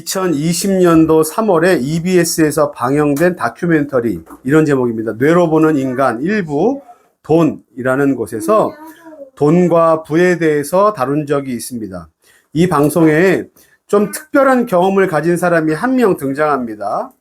2020년도 3월에 EBS에서 방영된 다큐멘터리, 이런 제목입니다. 뇌로 보는 인간 일부 돈이라는 곳에서 돈과 부에 대해서 다룬 적이 있습니다. 이 방송에 좀 특별한 경험을 가진 사람이 한 명 등장합니다.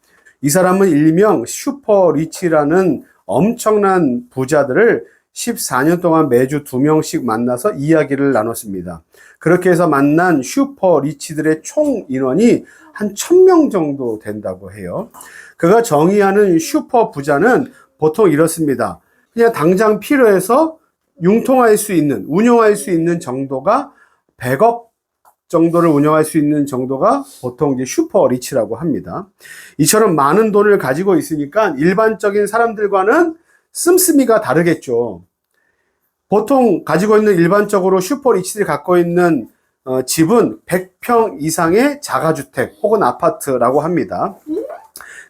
이 사람은 일명 슈퍼리치라는 엄청난 부자들을 14년 동안 매주 2명씩 만나서 이야기를 나눴습니다. 그렇게 해서 만난 슈퍼리치들의 총 인원이 한 1000명 정도 된다고 해요. 그가 정의하는 슈퍼 부자는 보통 이렇습니다. 그냥 당장 필요해서 융통할 수 있는, 운용할 수 있는 정도가 100억 정도를 운영할 수 있는 정도가 보통 이제 슈퍼리치라고 합니다. 이처럼 많은 돈을 가지고 있으니까 일반적인 사람들과는 씀씀이가 다르겠죠. 보통 가지고 있는 일반적으로 슈퍼리치들이 갖고 있는 집은 100평 이상의 자가주택 혹은 아파트라고 합니다.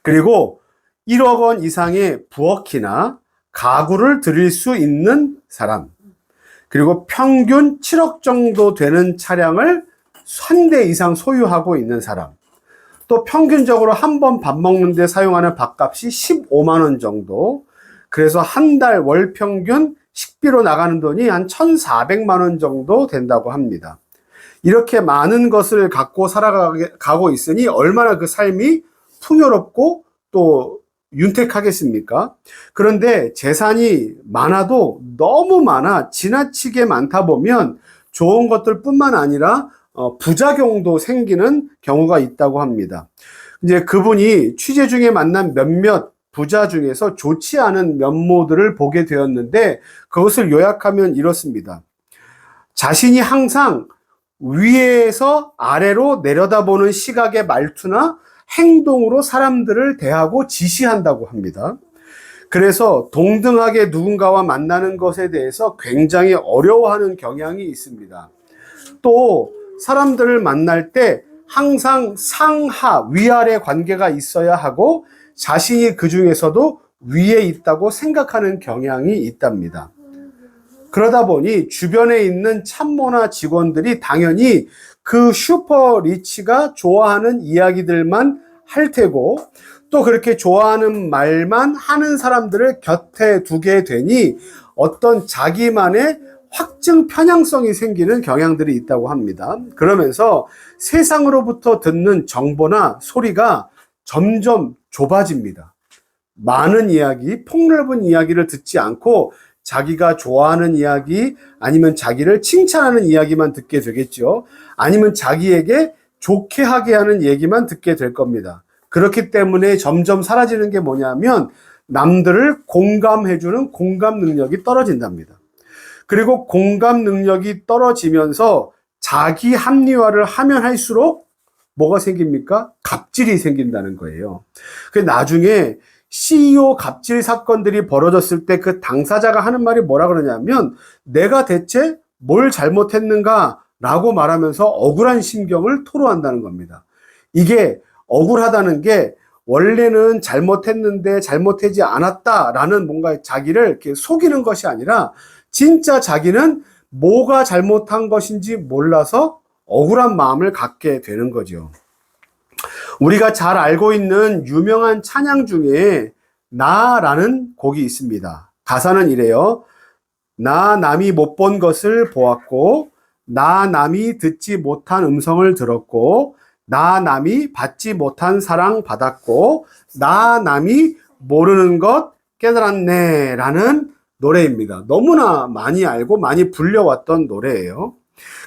그리고 1억 원 이상의 부엌이나 가구를 들일 수 있는 사람, 그리고 평균 7억 정도 되는 차량을 한 대 이상 소유하고 있는 사람, 또 평균적으로 한 번 밥 먹는데 사용하는 밥값이 15만 원 정도, 그래서 한 달 월 평균 식비로 나가는 돈이 한 1,400만 원 정도 된다고 합니다. 이렇게 많은 것을 갖고 살아가고 있으니 얼마나 그 삶이 풍요롭고 또 윤택하겠습니까? 그런데 재산이 많아도 너무 많아 지나치게 많다 보면 좋은 것들 뿐만 아니라 부작용도 생기는 경우가 있다고 합니다. 이제 그분이 취재 중에 만난 몇몇 부자 중에서 좋지 않은 면모들을 보게 되었는데, 그것을 요약하면 이렇습니다. 자신이 항상 위에서 아래로 내려다보는 시각의 말투나 행동으로 사람들을 대하고 지시한다고 합니다. 그래서 동등하게 누군가와 만나는 것에 대해서 굉장히 어려워하는 경향이 있습니다. 또 사람들을 만날 때 항상 상하, 위아래 관계가 있어야 하고 자신이 그 중에서도 위에 있다고 생각하는 경향이 있답니다. 그러다 보니 주변에 있는 참모나 직원들이 당연히 그 슈퍼리치가 좋아하는 이야기들만 할 테고, 또 그렇게 좋아하는 말만 하는 사람들을 곁에 두게 되니 어떤 자기만의 확증 편향성이 생기는 경향들이 있다고 합니다. 그러면서 세상으로부터 듣는 정보나 소리가 점점 좁아집니다. 많은 이야기, 폭넓은 이야기를 듣지 않고 자기가 좋아하는 이야기, 아니면 자기를 칭찬하는 이야기만 듣게 되겠죠. 아니면 자기에게 좋게 하게 하는 얘기만 듣게 될 겁니다. 그렇기 때문에 점점 사라지는 게 뭐냐면 남들을 공감해주는 공감 능력이 떨어진답니다. 그리고 공감 능력이 떨어지면서 자기 합리화를 하면 할수록 뭐가 생깁니까? 갑질이 생긴다는 거예요. 그 나중에 CEO 갑질 사건들이 벌어졌을 때 그 당사자가 하는 말이 뭐라 그러냐면, 내가 대체 뭘 잘못했는가 라고 말하면서 억울한 심경을 토로한다는 겁니다. 이게 억울하다는 게 원래는 잘못했는데 잘못하지 않았다라는 뭔가 자기를 이렇게 속이는 것이 아니라 진짜 자기는 뭐가 잘못한 것인지 몰라서 억울한 마음을 갖게 되는 거죠. 우리가 잘 알고 있는 유명한 찬양 중에 나라는 곡이 있습니다. 가사는 이래요. 나 남이 못 본 것을 보았고, 나 남이 듣지 못한 음성을 들었고, 나 남이 받지 못한 사랑 받았고, 나 남이 모르는 것 깨달았네 라는 노래입니다. 너무나 많이 알고 많이 불려왔던 노래예요.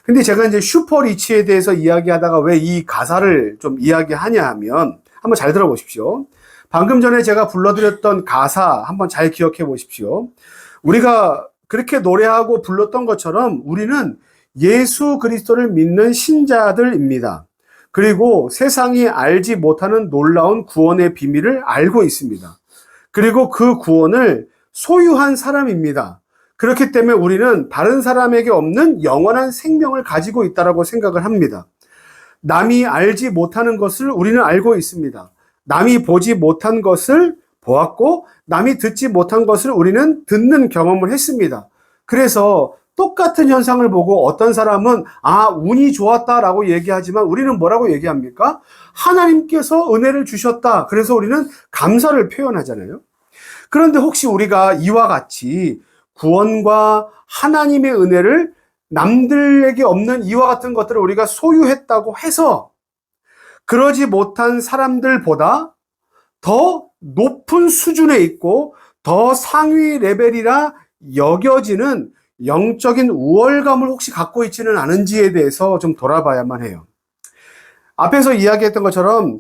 근데 제가 이제 슈퍼리치에 대해서 이야기하다가 왜 이 가사를 좀 이야기하냐 하면, 한번 잘 들어보십시오. 방금 전에 제가 불러드렸던 가사 한번 잘 기억해 보십시오. 우리가 그렇게 노래하고 불렀던 것처럼 우리는 예수 그리스도를 믿는 신자들입니다. 그리고 세상이 알지 못하는 놀라운 구원의 비밀을 알고 있습니다. 그리고 그 구원을 소유한 사람입니다. 그렇기 때문에 우리는 다른 사람에게 없는 영원한 생명을 가지고 있다고 생각을 합니다. 남이 알지 못하는 것을 우리는 알고 있습니다. 남이 보지 못한 것을 보았고, 남이 듣지 못한 것을 우리는 듣는 경험을 했습니다. 그래서 똑같은 현상을 보고 어떤 사람은 운이 좋았다라고 얘기하지만 우리는 뭐라고 얘기합니까? 하나님께서 은혜를 주셨다. 그래서 우리는 감사를 표현하잖아요. 그런데 혹시 우리가 이와 같이 구원과 하나님의 은혜를 남들에게 없는 이와 같은 것들을 우리가 소유했다고 해서 그러지 못한 사람들보다 더 높은 수준에 있고 더 상위 레벨이라 여겨지는 영적인 우월감을 혹시 갖고 있지는 않은지에 대해서 좀 돌아봐야만 해요. 앞에서 이야기했던 것처럼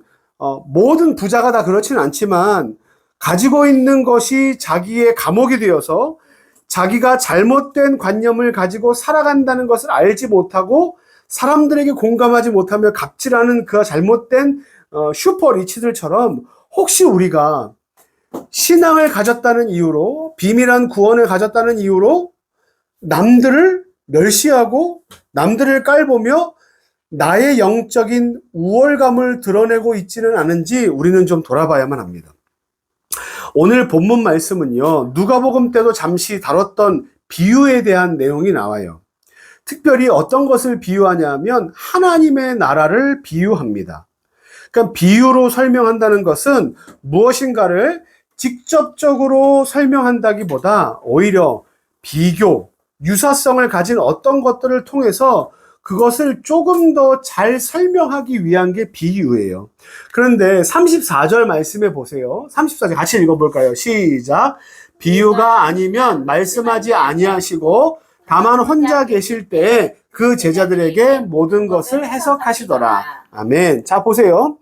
모든 부자가 다 그렇지는 않지만 가지고 있는 것이 자기의 감옥이 되어서 자기가 잘못된 관념을 가지고 살아간다는 것을 알지 못하고 사람들에게 공감하지 못하며 갑질하는 그 잘못된 슈퍼 리치들처럼 혹시 우리가 신앙을 가졌다는 이유로 비밀한 구원을 가졌다는 이유로 남들을 멸시하고 남들을 깔보며 나의 영적인 우월감을 드러내고 있지는 않은지 우리는 좀 돌아봐야만 합니다. 오늘 본문 말씀은요, 누가복음 때도 잠시 다뤘던 비유에 대한 내용이 나와요. 특별히 어떤 것을 비유하냐면 하나님의 나라를 비유합니다. 그러니까 비유로 설명한다는 것은 무엇인가를 직접적으로 설명한다기보다 오히려 비교, 유사성을 가진 어떤 것들을 통해서 그것을 조금 더 잘 설명하기 위한 게 비유예요. 그런데 34절 말씀해 보세요. 34절 같이 읽어볼까요? 시작. 비유가 아니면 말씀하지 아니하시고 다만 혼자 계실 때에 그 제자들에게 모든 것을 해석하시더라. 아멘. 자, 보세요.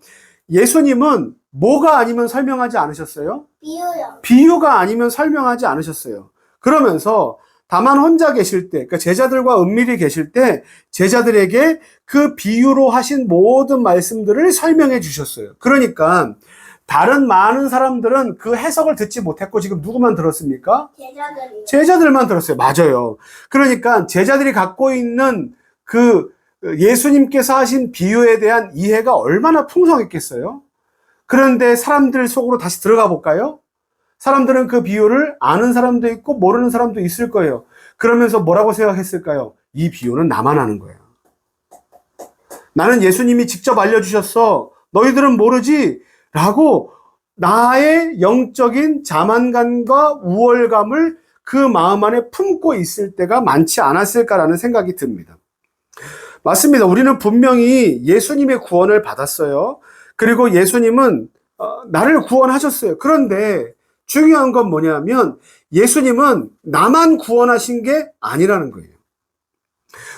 예수님은 뭐가 아니면 설명하지 않으셨어요? 비유요. 비유가 아니면 설명하지 않으셨어요. 그러면서 다만 혼자 계실 때, 그러니까 제자들과 은밀히 계실 때 제자들에게 그 비유로 하신 모든 말씀들을 설명해 주셨어요. 그러니까 다른 많은 사람들은 그 해석을 듣지 못했고 지금 누구만 들었습니까? 제자들이요. 제자들만 들었어요. 맞아요. 그러니까 제자들이 갖고 있는 그 예수님께서 하신 비유에 대한 이해가 얼마나 풍성했겠어요? 그런데 사람들 속으로 다시 들어가 볼까요? 사람들은 그 비유를 아는 사람도 있고 모르는 사람도 있을 거예요. 그러면서 뭐라고 생각했을까요? 이 비유는 나만 아는 거예요. 나는 예수님이 직접 알려주셨어. 너희들은 모르지? 라고 나의 영적인 자만감과 우월감을 그 마음 안에 품고 있을 때가 많지 않았을까라는 생각이 듭니다. 맞습니다. 우리는 분명히 예수님의 구원을 받았어요. 그리고 예수님은 나를 구원하셨어요. 그런데 중요한 건 뭐냐면 예수님은 나만 구원하신 게 아니라는 거예요.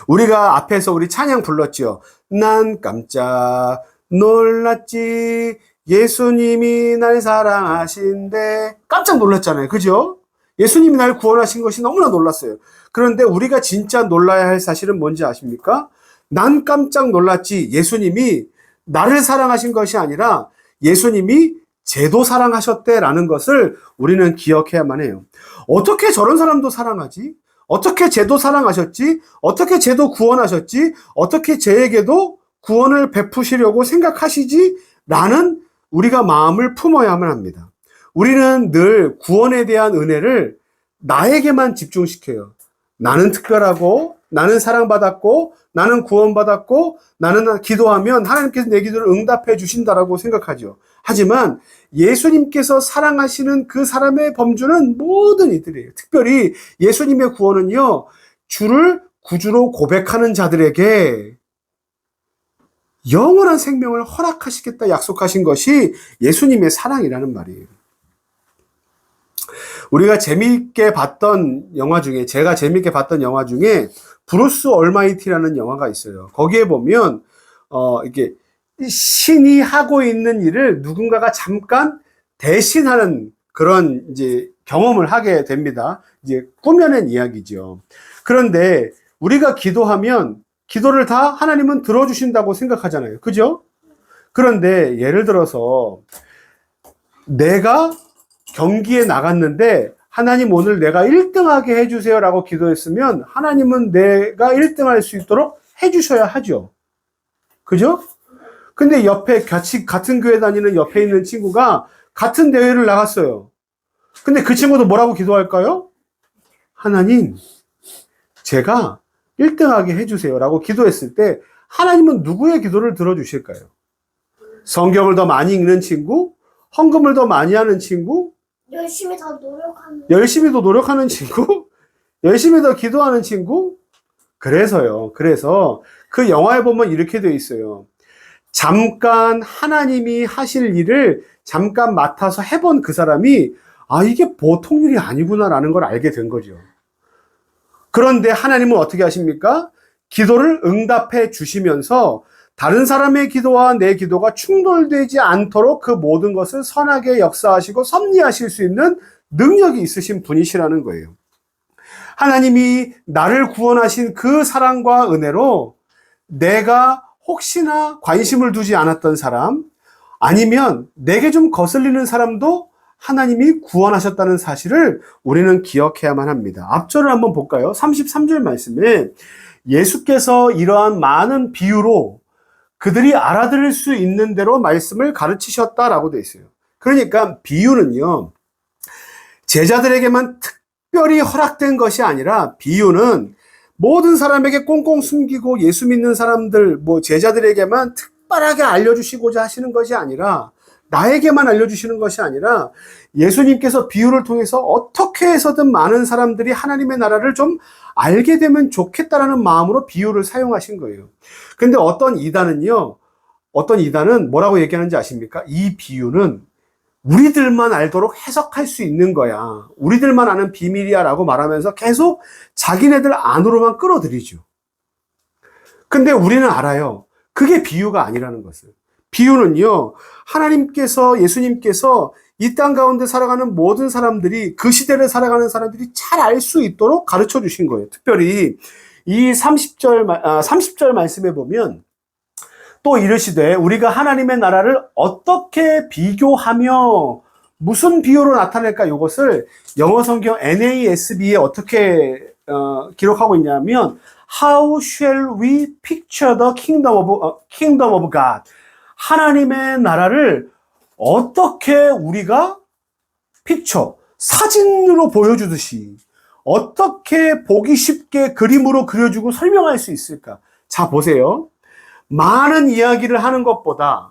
우리가 앞에서 우리 찬양 불렀죠. 난 깜짝 놀랐지 예수님이 날 사랑하신데 깜짝 놀랐잖아요. 그죠? 예수님이 날 구원하신 것이 너무나 놀랐어요. 그런데 우리가 진짜 놀라야 할 사실은 뭔지 아십니까? 난 깜짝 놀랐지 예수님이 나를 사랑하신 것이 아니라 예수님이 쟤도 사랑하셨대라는 것을 우리는 기억해야만 해요. 어떻게 저런 사람도 사랑하지? 어떻게 쟤도 사랑하셨지? 어떻게 쟤도 구원하셨지? 어떻게 쟤에게도 구원을 베푸시려고 생각하시지? 라는 우리가 마음을 품어야만 합니다. 우리는 늘 구원에 대한 은혜를 나에게만 집중시켜요. 나는 특별하고 나는 사랑받았고 나는 구원받았고 나는 기도하면 하나님께서 내 기도를 응답해 주신다라고 생각하죠. 하지만 예수님께서 사랑하시는 그 사람의 범주는 모든 이들이에요. 특별히 예수님의 구원은요, 주를 구주로 고백하는 자들에게 영원한 생명을 허락하시겠다 약속하신 것이 예수님의 사랑이라는 말이에요. 우리가 재미있게 봤던 영화 중에, 제가 재미있게 봤던 영화 중에 브루스 얼마이티라는 영화가 있어요. 거기에 보면 이게 신이 하고 있는 일을 누군가가 잠깐 대신하는 그런 이제 경험을 하게 됩니다. 이제 꾸며낸 이야기죠. 그런데 우리가 기도하면 기도를 다 하나님은 들어주신다고 생각하잖아요. 그죠? 그런데 예를 들어서 내가 경기에 나갔는데 하나님 오늘 내가 1등하게 해주세요라고 기도했으면 하나님은 내가 1등할 수 있도록 해주셔야 하죠. 그죠? 근데 옆에 같은 교회 다니는 옆에 있는 친구가 같은 대회를 나갔어요. 근데 그 친구도 뭐라고 기도할까요? 하나님, 제가 1등하게 해주세요 라고 기도했을 때 하나님은 누구의 기도를 들어주실까요? 성경을 더 많이 읽는 친구? 헌금을 더 많이 하는 친구? 열심히 더 노력하는 친구? 열심히 더 기도하는 친구? 그래서 그 영화에 보면 이렇게 되어 있어요. 잠깐 하나님이 하실 일을 잠깐 맡아서 해본 그 사람이 이게 보통 일이 아니구나라는 걸 알게 된 거죠. 그런데 하나님은 어떻게 하십니까? 기도를 응답해 주시면서 다른 사람의 기도와 내 기도가 충돌되지 않도록 그 모든 것을 선하게 역사하시고 섭리하실 수 있는 능력이 있으신 분이시라는 거예요. 하나님이 나를 구원하신 그 사랑과 은혜로 내가 혹시나 관심을 두지 않았던 사람, 아니면 내게 좀 거슬리는 사람도 하나님이 구원하셨다는 사실을 우리는 기억해야만 합니다. 앞절을 한번 볼까요? 33절 말씀에 예수께서 이러한 많은 비유로 그들이 알아들을 수 있는 대로 말씀을 가르치셨다라고 되어 있어요. 그러니까 비유는요, 제자들에게만 특별히 허락된 것이 아니라 비유는 모든 사람에게 꽁꽁 숨기고 예수 믿는 사람들, 제자들에게만 특별하게 알려주시고자 하시는 것이 아니라 나에게만 알려주시는 것이 아니라 예수님께서 비유를 통해서 어떻게 해서든 많은 사람들이 하나님의 나라를 좀 알게 되면 좋겠다라는 마음으로 비유를 사용하신 거예요. 근데 어떤 이단은 뭐라고 얘기하는지 아십니까? 이 비유는 우리들만 알도록 해석할 수 있는 거야. 우리들만 아는 비밀이야 라고 말하면서 계속 자기네들 안으로만 끌어들이죠. 근데 우리는 알아요. 그게 비유가 아니라는 것을. 비유는요, 예수님께서 이 땅 가운데 살아가는 모든 사람들이, 그 시대를 살아가는 사람들이 잘 알 수 있도록 가르쳐 주신 거예요. 특별히 이 30절 말씀에 보면 또 이르시되 우리가 하나님의 나라를 어떻게 비교하며 무슨 비유로 나타낼까? 이것을 영어 성경 NASB에 어떻게 기록하고 있냐면 How shall we picture the kingdom of God? 하나님의 나라를 어떻게 우리가 사진으로 보여주듯이 어떻게 보기 쉽게 그림으로 그려주고 설명할 수 있을까? 자, 보세요. 많은 이야기를 하는 것보다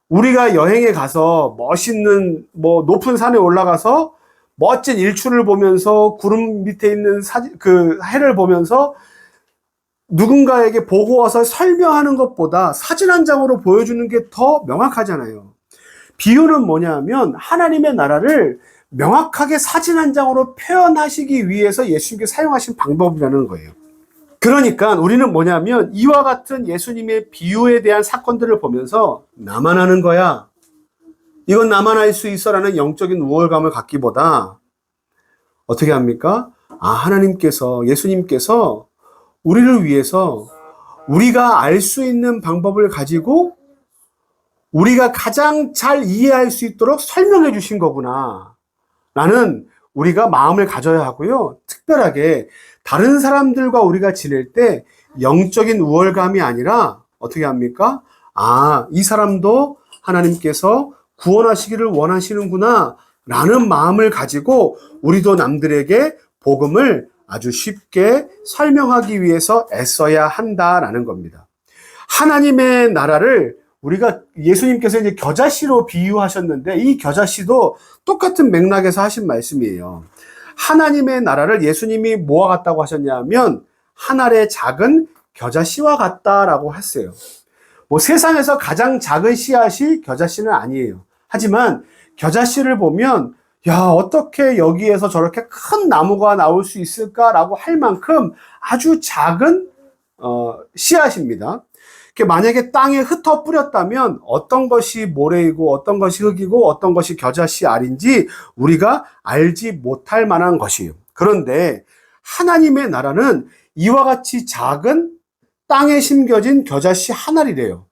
우리가 여행에 가서 멋있는 높은 산에 올라가서 멋진 일출을 보면서 구름 밑에 있는 그 해를 보면서 누군가에게 보고 와서 설명하는 것보다 사진 한 장으로 보여주는 게 더 명확하잖아요. 비유는 뭐냐면 하나님의 나라를 명확하게 사진 한 장으로 표현하시기 위해서 예수님께서 사용하신 방법이라는 거예요. 그러니까 우리는 뭐냐면 이와 같은 예수님의 비유에 대한 사건들을 보면서 나만 아는 거야, 이건 나만 알 수 있어 라는 영적인 우월감을 갖기보다 어떻게 합니까? 예수님께서 우리를 위해서 우리가 알 수 있는 방법을 가지고 우리가 가장 잘 이해할 수 있도록 설명해 주신 거구나 라는 우리가 마음을 가져야 하고요. 특별하게 다른 사람들과 우리가 지낼 때 영적인 우월감이 아니라 어떻게 합니까? 이 사람도 하나님께서 구원하시기를 원하시는구나 라는 마음을 가지고 우리도 남들에게 복음을 아주 쉽게 설명하기 위해서 애써야 한다라는 겁니다. 하나님의 나라를 예수님께서 이제 겨자씨로 비유하셨는데 이 겨자씨도 똑같은 맥락에서 하신 말씀이에요. 하나님의 나라를 예수님이 뭐와 같다고 하셨냐면 한 알의 작은 겨자씨와 같다라고 했어요. 세상에서 가장 작은 씨앗이 겨자씨는 아니에요. 하지만 겨자씨를 보면 어떻게 여기에서 저렇게 큰 나무가 나올 수 있을까라고 할 만큼 아주 작은 씨앗입니다. 만약에 땅에 흩어 뿌렸다면 어떤 것이 모래이고 어떤 것이 흙이고 어떤 것이 겨자씨 알인지 우리가 알지 못할 만한 것이에요. 그런데 하나님의 나라는 이와 같이 작은 땅에 심겨진 겨자씨 한 알이래요.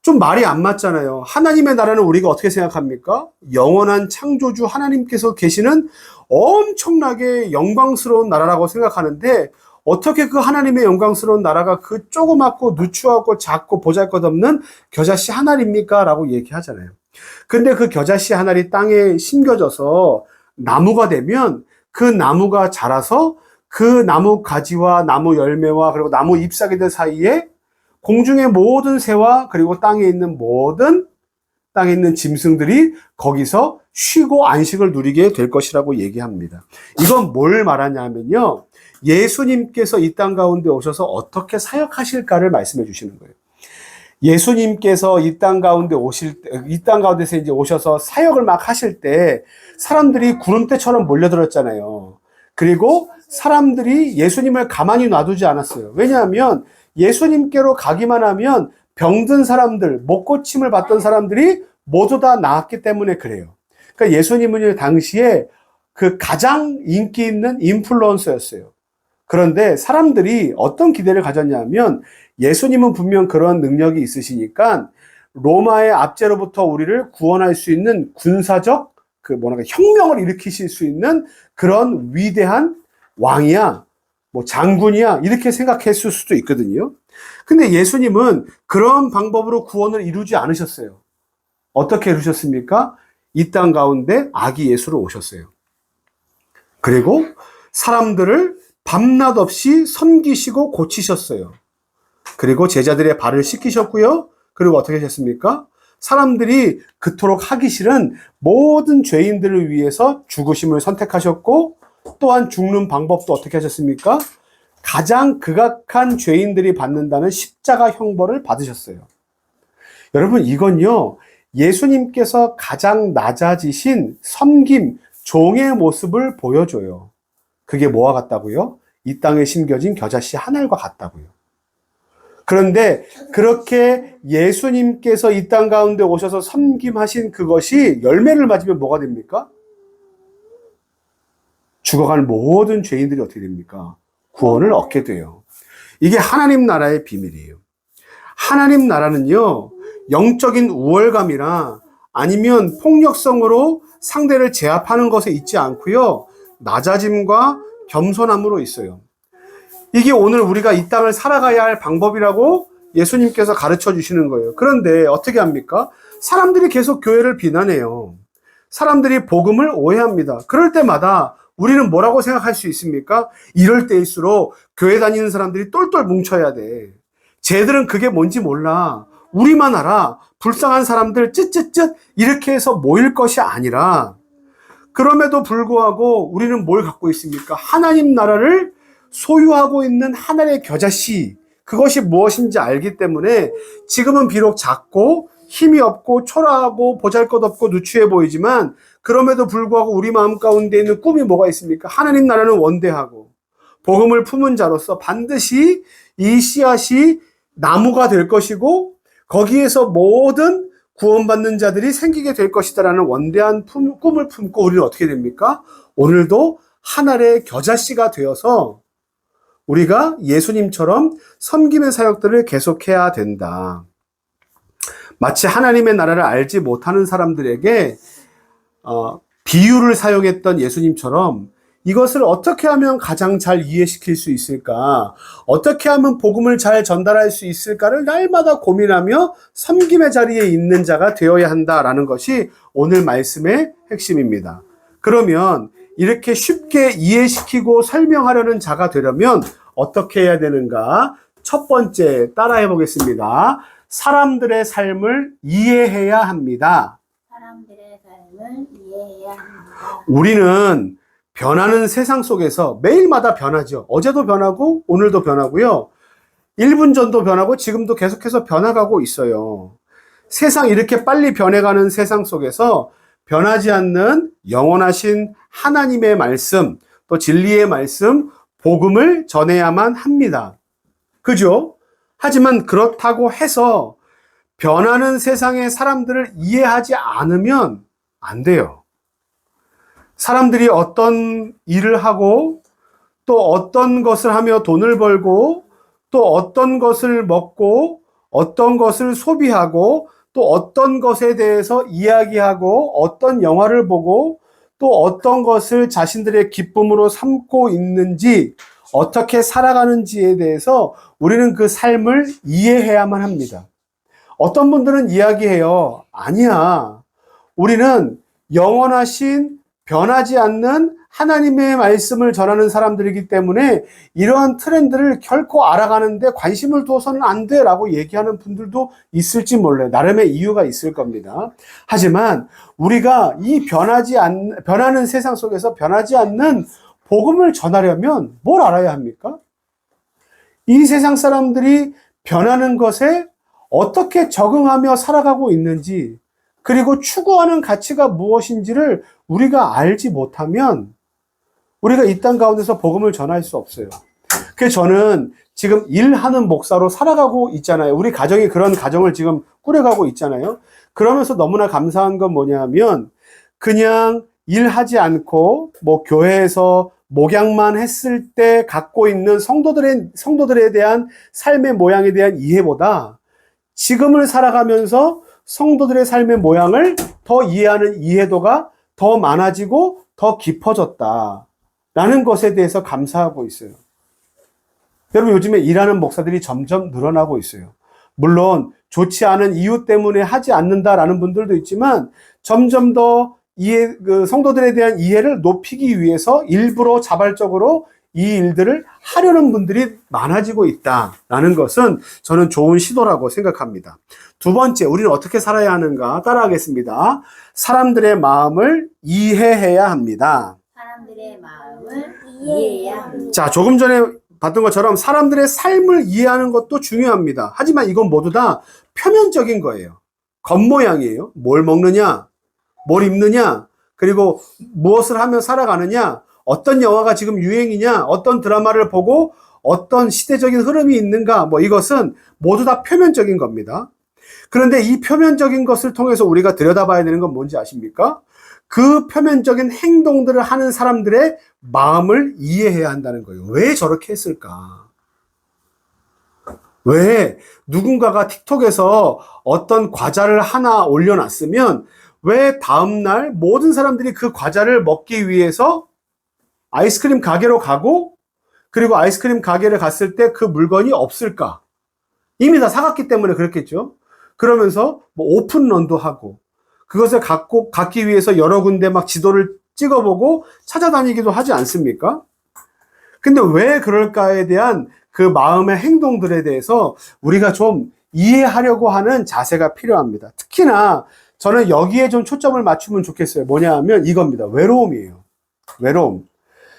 좀 말이 안 맞잖아요. 하나님의 나라는 우리가 어떻게 생각합니까? 영원한 창조주 하나님께서 계시는 엄청나게 영광스러운 나라라고 생각하는데 어떻게 그 하나님의 영광스러운 나라가 그 조그맣고 누추하고 작고 보잘것없는 겨자씨 한 알입니까? 라고 얘기하잖아요. 근데 그 겨자씨 한 알이 땅에 심겨져서 나무가 되면 그 나무가 자라서 그 나무 가지와 나무 열매와 그리고 나무 잎사귀들 사이에 공중의 모든 새와 그리고 땅에 있는 짐승들이 거기서 쉬고 안식을 누리게 될 것이라고 얘기합니다. 이건 뭘 말하냐면요. 예수님께서 이 땅 가운데 오셔서 어떻게 사역하실까를 말씀해 주시는 거예요. 예수님께서 이 땅 가운데서 이제 오셔서 사역을 막 하실 때 사람들이 구름대처럼 몰려들었잖아요. 그리고 사람들이 예수님을 가만히 놔두지 않았어요. 왜냐하면 예수님께로 가기만 하면 병든 사람들, 못 고침을 받던 사람들이 모두 다 나았기 때문에 그래요. 그러니까 예수님은 당시에 그 가장 인기 있는 인플루언서였어요. 그런데 사람들이 어떤 기대를 가졌냐면 예수님은 분명 그런 능력이 있으시니까 로마의 압제로부터 우리를 구원할 수 있는 군사적 혁명을 일으키실 수 있는 그런 위대한 왕이야, 장군이야, 이렇게 생각했을 수도 있거든요. 근데 예수님은 그런 방법으로 구원을 이루지 않으셨어요. 어떻게 이루셨습니까? 이 땅 가운데 아기 예수로 오셨어요. 그리고 사람들을 밤낮 없이 섬기시고 고치셨어요. 그리고 제자들의 발을 씻기셨고요. 그리고 어떻게 하셨습니까? 사람들이 그토록 하기 싫은 모든 죄인들을 위해서 죽으심을 선택하셨고, 또한 죽는 방법도 어떻게 하셨습니까? 가장 극악한 죄인들이 받는다는 십자가 형벌을 받으셨어요. 여러분, 이건요, 예수님께서 가장 낮아지신 섬김, 종의 모습을 보여줘요. 그게 뭐와 같다고요? 이 땅에 심겨진 겨자씨 한 알과 같다고요. 그런데 그렇게 예수님께서 이 땅 가운데 오셔서 섬김하신 그것이 열매를 맞으면 뭐가 됩니까? 죽어가는 모든 죄인들이 어떻게 됩니까? 구원을 얻게 돼요. 이게 하나님 나라의 비밀이에요. 하나님 나라는요, 영적인 우월감이나 아니면 폭력성으로 상대를 제압하는 것에 있지 않고요, 낮아짐과 겸손함으로 있어요. 이게 오늘 우리가 이 땅을 살아가야 할 방법이라고 예수님께서 가르쳐 주시는 거예요. 그런데 어떻게 합니까? 사람들이 계속 교회를 비난해요. 사람들이 복음을 오해합니다. 그럴 때마다 우리는 뭐라고 생각할 수 있습니까? 이럴 때일수록 교회 다니는 사람들이 똘똘 뭉쳐야 돼. 쟤들은 그게 뭔지 몰라. 우리만 알아. 불쌍한 사람들 쯧쯧쯧 이렇게 해서 모일 것이 아니라, 그럼에도 불구하고 우리는 뭘 갖고 있습니까? 하나님 나라를 소유하고 있는 하늘의 겨자씨, 그것이 무엇인지 알기 때문에 지금은 비록 작고 힘이 없고 초라하고 보잘것없고 누추해 보이지만, 그럼에도 불구하고 우리 마음 가운데 있는 꿈이 뭐가 있습니까? 하나님 나라는 원대하고 복음을 품은 자로서 반드시 이 씨앗이 나무가 될 것이고 거기에서 모든 구원받는 자들이 생기게 될 것이다라는 원대한 꿈을 품고 우리는 어떻게 됩니까? 오늘도 하늘의 겨자씨가 되어서 우리가 예수님처럼 섬김의 사역들을 계속해야 된다. 마치 하나님의 나라를 알지 못하는 사람들에게 비유를 사용했던 예수님처럼 이것을 어떻게 하면 가장 잘 이해시킬 수 있을까? 어떻게 하면 복음을 잘 전달할 수 있을까를 날마다 고민하며 섬김의 자리에 있는 자가 되어야 한다라는 것이 오늘 말씀의 핵심입니다. 그러면 이렇게 쉽게 이해시키고 설명하려는 자가 되려면 어떻게 해야 되는가? 첫 번째 따라해 보겠습니다. 사람들의 삶을 이해해야 합니다. 사람들의 삶을 이해해야 합니다. 우리는 변하는 세상 속에서 매일마다 변하죠. 어제도 변하고 오늘도 변하고요. 1분 전도 변하고 지금도 계속해서 변화가고 있어요. 세상 이렇게 빨리 변해가는 세상 속에서 변하지 않는 영원하신 하나님의 말씀, 또 진리의 말씀, 복음을 전해야만 합니다. 그죠? 하지만 그렇다고 해서 변하는 세상의 사람들을 이해하지 않으면 안 돼요. 사람들이 어떤 일을 하고 또 어떤 것을 하며 돈을 벌고 또 어떤 것을 먹고 어떤 것을 소비하고 또 어떤 것에 대해서 이야기하고 어떤 영화를 보고 또 어떤 것을 자신들의 기쁨으로 삼고 있는지 어떻게 살아가는지에 대해서 우리는 그 삶을 이해해야만 합니다. 어떤 분들은 이야기해요. 아니야. 우리는 영원하신 변하지 않는 하나님의 말씀을 전하는 사람들이기 때문에 이러한 트렌드를 결코 알아가는데 관심을 둬서는 안 돼라고 얘기하는 분들도 있을지 몰라요. 나름의 이유가 있을 겁니다. 하지만 우리가 이 변하는 세상 속에서 변하지 않는 복음을 전하려면 뭘 알아야 합니까? 이 세상 사람들이 변하는 것에 어떻게 적응하며 살아가고 있는지, 그리고 추구하는 가치가 무엇인지를 우리가 알지 못하면 우리가 이 땅 가운데서 복음을 전할 수 없어요. 그래서 저는 지금 일하는 목사로 살아가고 있잖아요. 우리 가정이 그런 가정을 지금 꾸려가고 있잖아요. 그러면서 너무나 감사한 건 뭐냐면 그냥 일하지 않고 뭐 교회에서 목양만 했을 때 갖고 있는 성도들에 대한 삶의 모양에 대한 이해보다 지금을 살아가면서 성도들의 삶의 모양을 더 이해하는 이해도가 더 많아지고 더 깊어졌다라는 것에 대해서 감사하고 있어요. 여러분, 요즘에 일하는 목사들이 점점 늘어나고 있어요. 물론 좋지 않은 이유 때문에 하지 않는다라는 분들도 있지만 점점 더 성도들에 대한 이해를 높이기 위해서 일부러 자발적으로 이 일들을 하려는 분들이 많아지고 있다라는 것은 저는 좋은 시도라고 생각합니다. 두 번째, 우리는 어떻게 살아야 하는가 따라하겠습니다. 사람들의 마음을 이해해야 합니다. 사람들의 마음을 이해해야 합니다. 자, 조금 전에 봤던 것처럼 사람들의 삶을 이해하는 것도 중요합니다. 하지만 이건 모두 다 표면적인 거예요. 겉모양이에요. 뭘 먹느냐, 뭘 입느냐, 그리고 무엇을 하며 살아가느냐, 어떤 영화가 지금 유행이냐, 어떤 드라마를 보고 어떤 시대적인 흐름이 있는가, 뭐 이것은 모두 다 표면적인 겁니다. 그런데 이 표면적인 것을 통해서 우리가 들여다봐야 되는 건 뭔지 아십니까? 그 표면적인 행동들을 하는 사람들의 마음을 이해해야 한다는 거예요. 왜 저렇게 했을까? 왜 누군가가 틱톡에서 어떤 과자를 하나 올려놨으면 왜 다음날 모든 사람들이 그 과자를 먹기 위해서 아이스크림 가게로 가고, 그리고 아이스크림 가게를 갔을 때 그 물건이 없을까? 이미 다 사갔기 때문에 그렇겠죠. 그러면서 뭐 오픈런도 하고, 그것을 갖기 위해서 여러 군데 막 지도를 찍어보고 찾아다니기도 하지 않습니까? 근데 왜 그럴까에 대한 그 마음의 행동들에 대해서 우리가 좀 이해하려고 하는 자세가 필요합니다. 특히나 저는 여기에 좀 초점을 맞추면 좋겠어요. 뭐냐 하면 이겁니다. 외로움이에요. 외로움.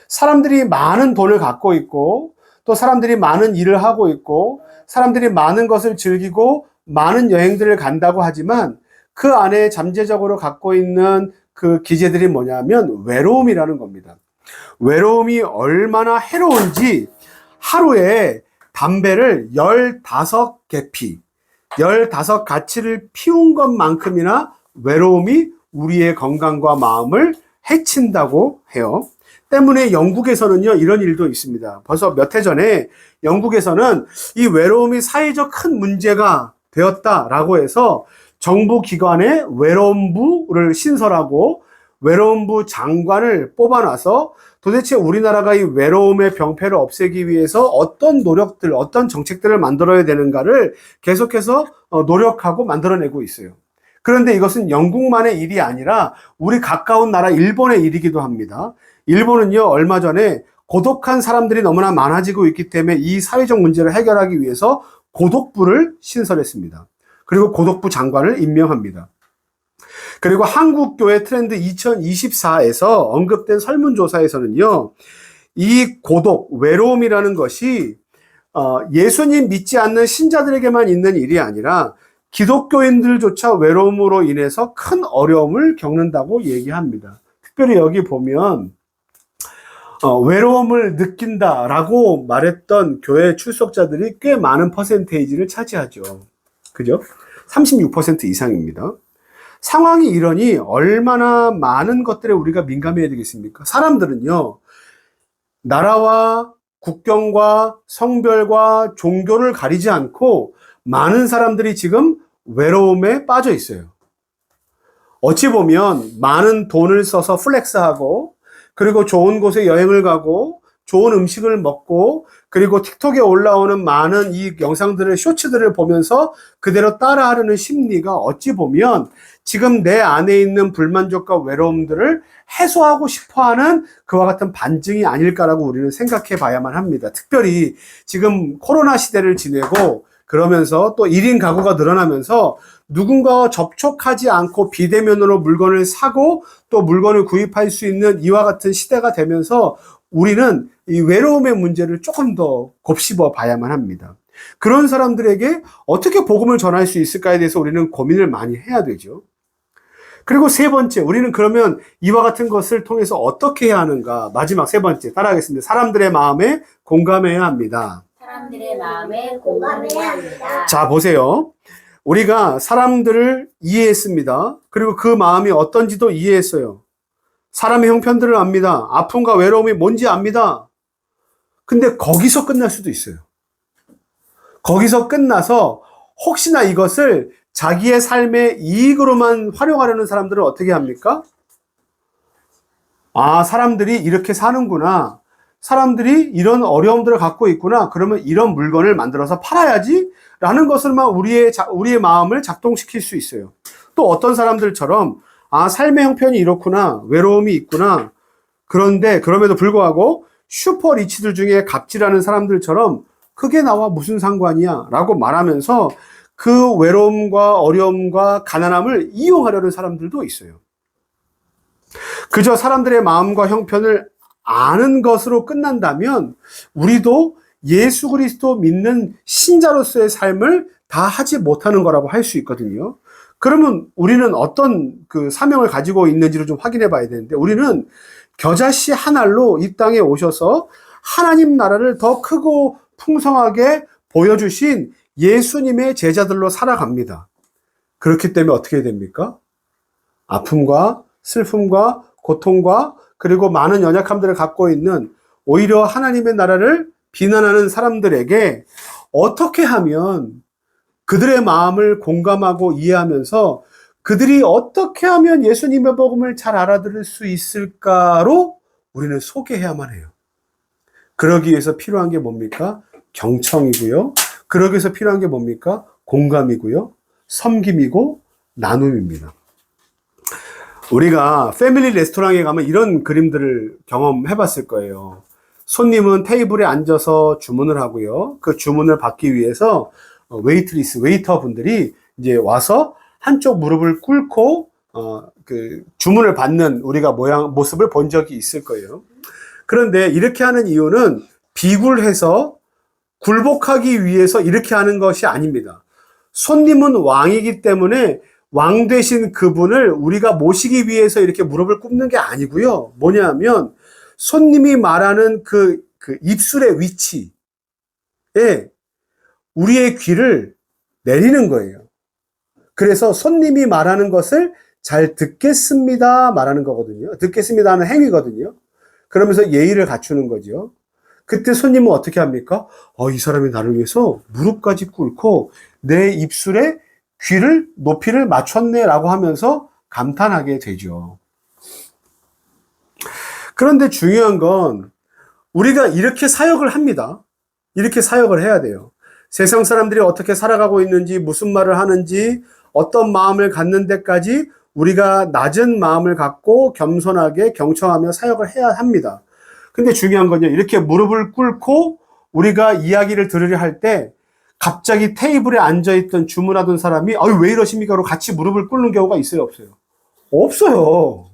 사람들이 많은 돈을 갖고 있고, 또 사람들이 많은 일을 하고 있고, 사람들이 많은 것을 즐기고 많은 여행들을 간다고 하지만 그 안에 잠재적으로 갖고 있는 그 기제들이 뭐냐면 외로움이라는 겁니다. 외로움이 얼마나 해로운지 하루에 담배를 15개 15가치를 피운 것만큼이나 외로움이 우리의 건강과 마음을 해친다고 해요. 때문에 영국에서는요, 이런 일도 있습니다. 벌써 몇 해 전에 영국에서는 이 외로움이 사회적 큰 문제가 되었다라고 해서 정부 기관에 외로움부를 신설하고 외로움부 장관을 뽑아놔서 도대체 우리나라가 이 외로움의 병폐를 없애기 위해서 어떤 노력들, 어떤 정책들을 만들어야 되는가를 계속해서 노력하고 만들어내고 있어요. 그런데 이것은 영국만의 일이 아니라 우리 가까운 나라 일본의 일이기도 합니다. 일본은요, 얼마 전에 고독한 사람들이 너무나 많아지고 있기 때문에 이 사회적 문제를 해결하기 위해서 고독부를 신설했습니다. 그리고 고독부 장관을 임명합니다. 그리고 한국교회 트렌드 2024에서 언급된 설문조사에서는요, 이 고독, 외로움이라는 것이 예수님 믿지 않는 신자들에게만 있는 일이 아니라 기독교인들조차 외로움으로 인해서 큰 어려움을 겪는다고 얘기합니다. 특별히 여기 보면 외로움을 느낀다라고 말했던 교회 출석자들이 꽤 많은 퍼센테이지를 차지하죠. 그죠? 36% 이상입니다. 상황이 이러니 얼마나 많은 것들에 우리가 민감해야 되겠습니까? 사람들은요, 나라와 국경과 성별과 종교를 가리지 않고 많은 사람들이 지금 외로움에 빠져 있어요. 어찌 보면 많은 돈을 써서 플렉스하고, 그리고 좋은 곳에 여행을 가고, 좋은 음식을 먹고 그리고 틱톡에 올라오는 많은 이 영상들을 쇼츠들을 보면서 그대로 따라하려는 심리가 어찌 보면 지금 내 안에 있는 불만족과 외로움들을 해소하고 싶어하는 그와 같은 반증이 아닐까라고 우리는 생각해 봐야만 합니다. 특별히 지금 코로나 시대를 지내고 그러면서 또 1인 가구가 늘어나면서 누군가와 접촉하지 않고 비대면으로 물건을 사고 또 물건을 구입할 수 있는 이와 같은 시대가 되면서 우리는 이 외로움의 문제를 조금 더 곱씹어 봐야만 합니다. 그런 사람들에게 어떻게 복음을 전할 수 있을까에 대해서 우리는 고민을 많이 해야 되죠. 그리고 세 번째, 우리는 그러면 이와 같은 것을 통해서 어떻게 해야 하는가? 마지막 세 번째, 따라하겠습니다. 사람들의 마음에 공감해야 합니다. 사람들의 마음에 공감해야 합니다. 자, 보세요. 우리가 사람들을 이해했습니다. 그리고 그 마음이 어떤지도 이해했어요. 사람의 형편들을 압니다. 아픔과 외로움이 뭔지 압니다. 근데 거기서 끝날 수도 있어요. 거기서 끝나서 혹시나 이것을 자기의 삶의 이익으로만 활용하려는 사람들은 어떻게 합니까? 아, 사람들이 이렇게 사는구나. 사람들이 이런 어려움들을 갖고 있구나. 그러면 이런 물건을 만들어서 팔아야지. 라는 것을만 우리의 마음을 작동시킬 수 있어요. 또 어떤 사람들처럼, 아, 삶의 형편이 이렇구나. 외로움이 있구나. 그런데, 그럼에도 불구하고 슈퍼 리치들 중에 갑질하는 사람들처럼 그게 나와 무슨 상관이야? 라고 말하면서 그 외로움과 어려움과 가난함을 이용하려는 사람들도 있어요. 그저 사람들의 마음과 형편을 아는 것으로 끝난다면 우리도 예수 그리스도 믿는 신자로서의 삶을 다 하지 못하는 거라고 할 수 있거든요. 그러면 우리는 어떤 그 사명을 가지고 있는지를 좀 확인해 봐야 되는데 우리는 겨자씨 한 알로 이 땅에 오셔서 하나님 나라를 더 크고 풍성하게 보여주신 예수님의 제자들로 살아갑니다. 그렇기 때문에 어떻게 됩니까? 아픔과 슬픔과 고통과 그리고 많은 연약함들을 갖고 있는 오히려 하나님의 나라를 비난하는 사람들에게 어떻게 하면 그들의 마음을 공감하고 이해하면서 그들이 어떻게 하면 예수님의 복음을 잘 알아들을 수 있을까로 우리는 소개해야만 해요. 그러기 위해서 필요한 게 뭡니까? 경청이고요. 그러기 위해서 필요한 게 뭡니까? 공감이고요. 섬김이고 나눔입니다. 우리가 패밀리 레스토랑에 가면 이런 그림들을 경험해 봤을 거예요. 손님은 테이블에 앉아서 주문을 하고요. 그 주문을 받기 위해서 웨이터 분들이 이제 와서 한쪽 무릎을 꿇고 그 주문을 받는 우리가 모습을 본 적이 있을 거예요. 그런데 이렇게 하는 이유는 비굴해서 굴복하기 위해서 이렇게 하는 것이 아닙니다. 손님은 왕이기 때문에 왕 되신 그분을 우리가 모시기 위해서 이렇게 무릎을 꿇는 게 아니고요. 뭐냐면 손님이 말하는 그 입술의 위치에 우리의 귀를 내리는 거예요. 그래서 손님이 말하는 것을 잘 듣겠습니다 말하는 거거든요. 듣겠습니다 하는 행위거든요. 그러면서 예의를 갖추는 거죠. 그때 손님은 어떻게 합니까? 이 사람이 나를 위해서 무릎까지 꿇고 내 입술에 귀를 높이를 맞췄네 라고 하면서 감탄하게 되죠. 그런데 중요한 건 우리가 이렇게 사역을 합니다. 이렇게 사역을 해야 돼요. 세상 사람들이 어떻게 살아가고 있는지, 무슨 말을 하는지, 어떤 마음을 갖는 데까지 우리가 낮은 마음을 갖고 겸손하게 경청하며 사역을 해야 합니다. 근데 중요한 건요, 이렇게 무릎을 꿇고 우리가 이야기를 들으려 할 때 갑자기 테이블에 앉아있던 주문하던 사람이 왜 이러십니까? 로 같이 무릎을 꿇는 경우가 있어요, 없어요? 없어요.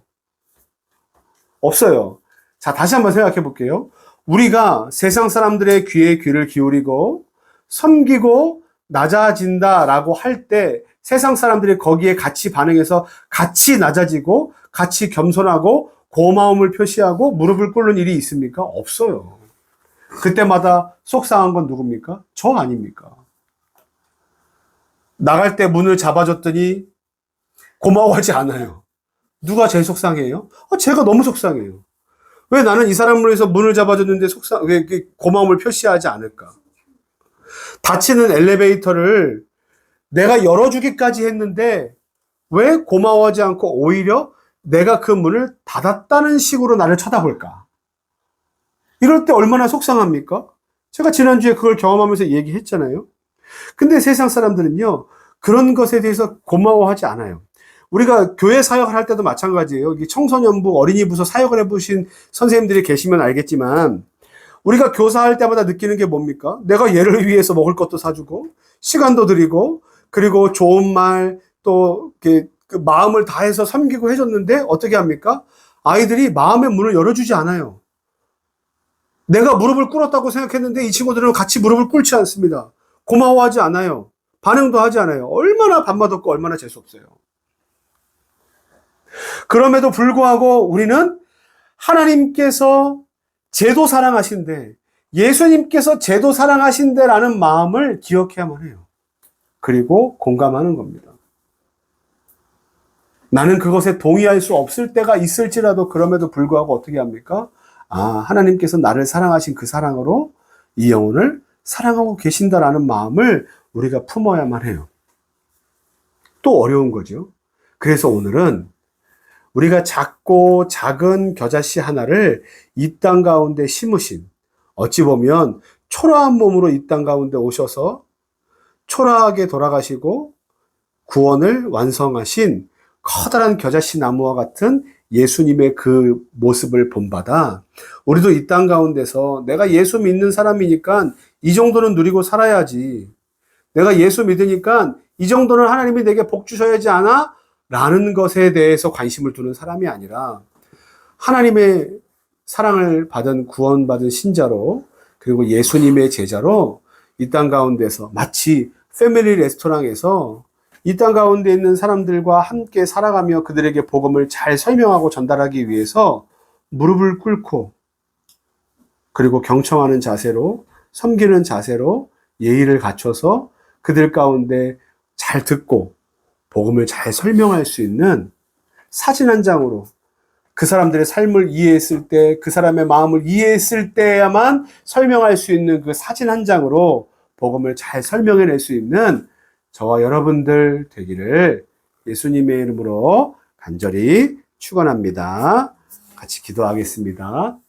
없어요. 자, 다시 한번 생각해 볼게요. 우리가 세상 사람들의 귀에 귀를 기울이고 섬기고 낮아진다라고 할 때 세상 사람들이 거기에 같이 반응해서 같이 낮아지고 같이 겸손하고 고마움을 표시하고 무릎을 꿇는 일이 있습니까? 없어요. 그때마다 속상한 건 누굽니까? 저 아닙니까? 나갈 때 문을 잡아줬더니 고마워하지 않아요. 누가 제일 속상해요? 제가 너무 속상해요. 왜 나는 이 사람을 위해서 문을 잡아줬는데 왜 고마움을 표시하지 않을까? 닫히는 엘리베이터를 내가 열어주기까지 했는데 왜 고마워하지 않고 오히려 내가 그 문을 닫았다는 식으로 나를 쳐다볼까? 이럴 때 얼마나 속상합니까? 제가 지난주에 그걸 경험하면서 얘기했잖아요. 근데 세상 사람들은요, 그런 것에 대해서 고마워하지 않아요. 우리가 교회 사역을 할 때도 마찬가지예요. 이 청소년부, 어린이부서 사역을 해보신 선생님들이 계시면 알겠지만, 우리가 교사할 때마다 느끼는 게 뭡니까? 내가 얘를 위해서 먹을 것도 사주고, 시간도 드리고, 그리고 좋은 말, 또, 이렇게 그 마음을 다해서 섬기고 해줬는데, 어떻게 합니까? 아이들이 마음의 문을 열어주지 않아요. 내가 무릎을 꿇었다고 생각했는데, 이 친구들은 같이 무릎을 꿇지 않습니다. 고마워하지 않아요. 반응도 하지 않아요. 얼마나 밥맛없고 얼마나 재수없어요. 그럼에도 불구하고 우리는 하나님께서 쟤도 사랑하신대, 예수님께서 쟤도 사랑하신대라는 마음을 기억해야만 해요. 그리고 공감하는 겁니다. 나는 그것에 동의할 수 없을 때가 있을지라도 그럼에도 불구하고 어떻게 합니까? 아, 하나님께서 나를 사랑하신 그 사랑으로 이 영혼을 사랑하고 계신다라는 마음을 우리가 품어야만 해요. 또 어려운 거죠. 그래서 오늘은 우리가 작고 작은 겨자씨 하나를 이 땅 가운데 심으신, 어찌 보면 초라한 몸으로 이 땅 가운데 오셔서 초라하게 돌아가시고 구원을 완성하신 커다란 겨자씨 나무와 같은 예수님의 그 모습을 본받아 우리도 이 땅 가운데서 내가 예수 믿는 사람이니까 이 정도는 누리고 살아야지, 내가 예수 믿으니까 이 정도는 하나님이 내게 복 주셔야지 않아? 라는 것에 대해서 관심을 두는 사람이 아니라 하나님의 사랑을 받은 구원받은 신자로, 그리고 예수님의 제자로 이 땅 가운데서 마치 패밀리 레스토랑에서 이 땅 가운데 있는 사람들과 함께 살아가며 그들에게 복음을 잘 설명하고 전달하기 위해서 무릎을 꿇고, 그리고 경청하는 자세로, 섬기는 자세로 예의를 갖춰서 그들 가운데 잘 듣고 복음을 잘 설명할 수 있는 사진 한 장으로, 그 사람들의 삶을 이해했을 때, 그 사람의 마음을 이해했을 때야만 설명할 수 있는 그 사진 한 장으로 복음을 잘 설명해낼 수 있는 저와 여러분들 되기를 예수님의 이름으로 간절히 축원합니다. 같이 기도하겠습니다.